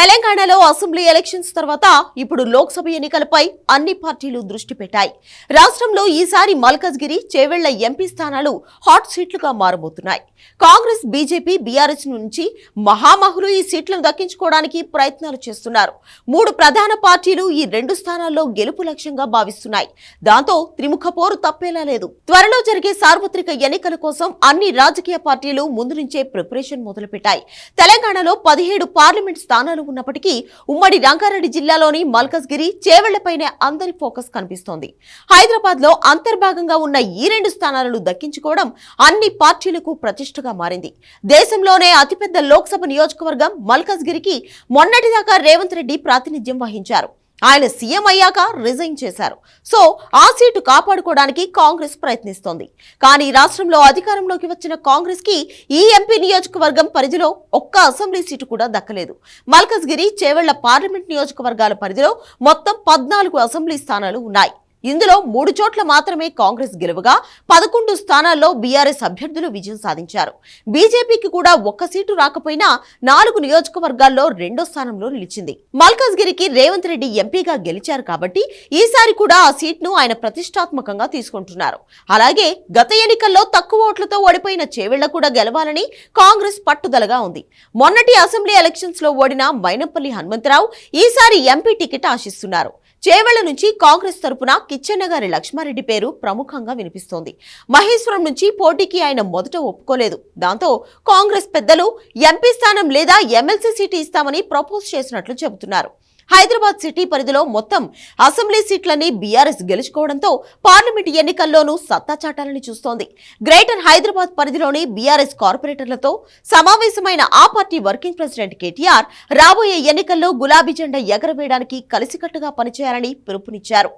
తెలంగాణలో assembly elections తర్వాత ఇప్పుడు లోక్సభ ఎన్నికలపై అన్ని పార్టీలు దృష్టి పెట్టాయి. రాష్ట్రంలో ఈసారి మల్కజ్గిరి, చేవెళ్ల ఎంపీ స్థానాలు హాట్ సీట్లుగా మారబోతున్నాయి. కాంగ్రెస్, బీజేపీ, బీఆర్ఎస్ నుంచి మహామహులు ఈ సీట్లను దక్కించుకోవడానికి ప్రయత్నాలు చేస్తున్నారు. 3 ప్రధాన పార్టీలు ఈ 2 స్థానాల్లో గెలుపు లక్ష్యంగా భావిస్తున్నాయి. దాంతో త్రిముఖ పోరు తప్పేలా లేదు. త్వరలో జరిగే సార్వత్రిక ఎన్నికల కోసం అన్ని రాజకీయ పార్టీలు ముందు నుంచే ప్రిపరేషన్ మొదలుపెట్టాయి. తెలంగాణలో 17 పార్లమెంట్ స్థానాలు ఉన్నప్పటికీ ఉమ్మడి రంగారెడ్డి జిల్లాలోని మల్కజ్గిరి, చేవెళ్లపైనే అందరి ఫోకస్ కనిపిస్తోంది. హైదరాబాద్ లో అంతర్భాగంగా ఉన్న ఈ 2 స్థానాలను దక్కించుకోవడం అన్ని పార్టీలకు ప్రతిష్టగా మారింది. దేశంలోనే అతిపెద్ద లోక్సభ నియోజకవర్గం మల్కజ్గిరికి మొన్నటిదాకా రేవంత్ రెడ్డి ప్రాతినిధ్యం వహించారు. ఆయన సీఎం అయ్యాక రిజైన్ చేశారు. సో ఆ సీటు కాపాడుకోవడానికి కాంగ్రెస్ ప్రయత్నిస్తోంది. కానీ రాష్ట్రంలో అధికారంలోకి వచ్చిన కాంగ్రెస్ కి ఈ ఎంపీ నియోజకవర్గం పరిధిలో ఒక్క అసెంబ్లీ సీటు కూడా దక్కలేదు. మల్కజ్గిరి, చేవెళ్ల పార్లమెంట్ నియోజకవర్గాల పరిధిలో మొత్తం 14 అసెంబ్లీ స్థానాలు ఉన్నాయి. ఇందులో 3 చోట్ల మాత్రమే కాంగ్రెస్ గెలువగా 11 స్థానాల్లో బీఆర్ఎస్ అభ్యర్థులు విజయం సాధించారు. బీజేపీకి కూడా ఒక్క సీటు రాకపోయినా 4 నియోజకవర్గాల్లో 2వ స్థానంలో నిలిచింది. మల్కజ్గిరికి రేవంత్ రెడ్డి ఎంపీగా గెలిచారు కాబట్టి ఈసారి కూడా ఆ సీట్ను ఆయన ప్రతిష్టాత్మకంగా తీసుకుంటున్నారు. అలాగే గత ఎన్నికల్లో తక్కువ ఓట్లతో ఓడిపోయిన చేవెళ్ల కూడా గెలవాలని కాంగ్రెస్ పట్టుదలగా ఉంది. మొన్నటి అసెంబ్లీ ఎలక్షన్స్ లో ఓడిన మైనంపల్లి హనుమంతరావు ఈసారి ఎంపీ టికెట్ ఆశిస్తున్నారు. చేవెళ్ల నుంచి కాంగ్రెస్ తరపున కిచ్చెన్నగారి లక్ష్మారెడ్డి పేరు ప్రముఖంగా వినిపిస్తోంది. మహేశ్వరం నుంచి పోటీకి ఆయన మొదట ఒప్పుకోలేదు. దాంతో కాంగ్రెస్ పెద్దలు ఎంపీ స్థానం లేదా ఎమ్మెల్సీ సీటు ఇస్తామని ప్రపోజ్ చేసినట్లు చెబుతున్నారు. హైదరాబాద్ సిటీ పరిధిలో మొత్తం అసెంబ్లీ సీట్లని బీఆర్ఎస్ గెలుచుకోవడంతో పార్లమెంటు ఎన్నికల్లోనూ సత్తా చాటాలని చూస్తోంది. గ్రేటర్ హైదరాబాద్ పరిధిలోని బీఆర్ఎస్ కార్పొరేటర్లతో సమావేశమైన ఆ పార్టీ వర్కింగ్ ప్రెసిడెంట్ కేటీఆర్ రాబోయే ఎన్నికల్లో గులాబీ జెండా ఎగరవేయడానికి కలిసికట్టుగా పనిచేయాలని పిలుపునిచ్చారు.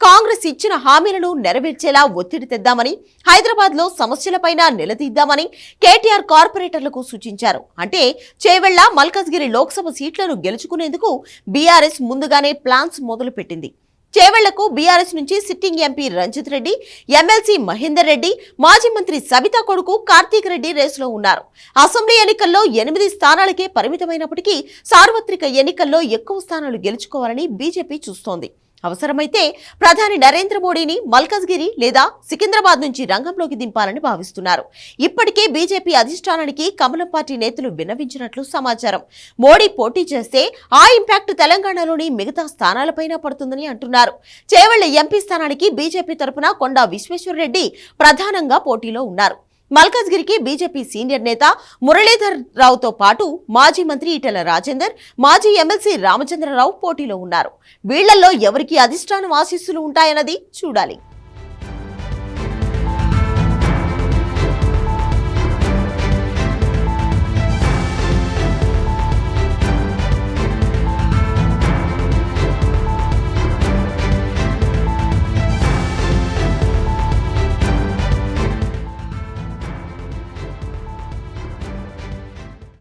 కాంగ్రెస్ ఇచ్చిన హామీలను నెరవేర్చేలా ఒత్తిడి తెద్దామని, హైదరాబాద్ లో సమస్యలపైన నిలదీద్దామని కేటీఆర్ కార్పొరేటర్లకు సూచించారు. అంటే చేవెళ్ల, మల్కజ్గిరి లోక్సభ సీట్లను గెలుచుకునేందుకు బీఆర్ఎస్ ముందుగానే ప్లాన్స్ మొదలుపెట్టింది. చేవెళ్లకు బీఆర్ఎస్ నుంచి sitting MP Ranjith Reddy, MLC Mahender Reddy, మాజీ మంత్రి సబితా కొడుకు కార్తీక్ రెడ్డి రేసులో ఉన్నారు. అసెంబ్లీ ఎన్నికల్లో 8 స్థానాలకే పరిమితమైనప్పటికీ సార్వత్రిక ఎన్నికల్లో ఎక్కువ స్థానాలు గెలుచుకోవాలని బీజేపీ చూస్తోంది. అవసరమైతే ప్రధాని నరేంద్ర మోడీని మల్కజ్గిరి లేదా సికింద్రాబాద్ నుంచి రంగంలోకి దింపాలని భావిస్తున్నారు. ఇప్పటికే బీజేపీ అధిష్టానానికి కమలం పార్టీ నేతలు విన్నవించినట్లు సమాచారం. మోడీ పోటీ చేస్తే ఆ ఇంపాక్ట్ తెలంగాణలోని మిగతా స్థానాలపైన పడుతుందని అంటున్నారు. చేవెళ్ల ఎంపీ స్థానానికి బీజేపీ తరపున కొండా విశ్వేశ్వరరెడ్డి ప్రధానంగా పోటీలో ఉన్నారు. మల్కజ్గిరికి బీజేపీ సీనియర్ నేత మురళీధర్ రావుతో పాటు మాజీ మంత్రి ఈటెల రాజేందర్, మాజీ ఎమ్మెల్సీ రామచంద్రరావు పోటీలో ఉన్నారు. వీళ్లలో ఎవరికి అధిష్టానం ఆశీస్సులు ఉంటాయన్నది చూడాలి.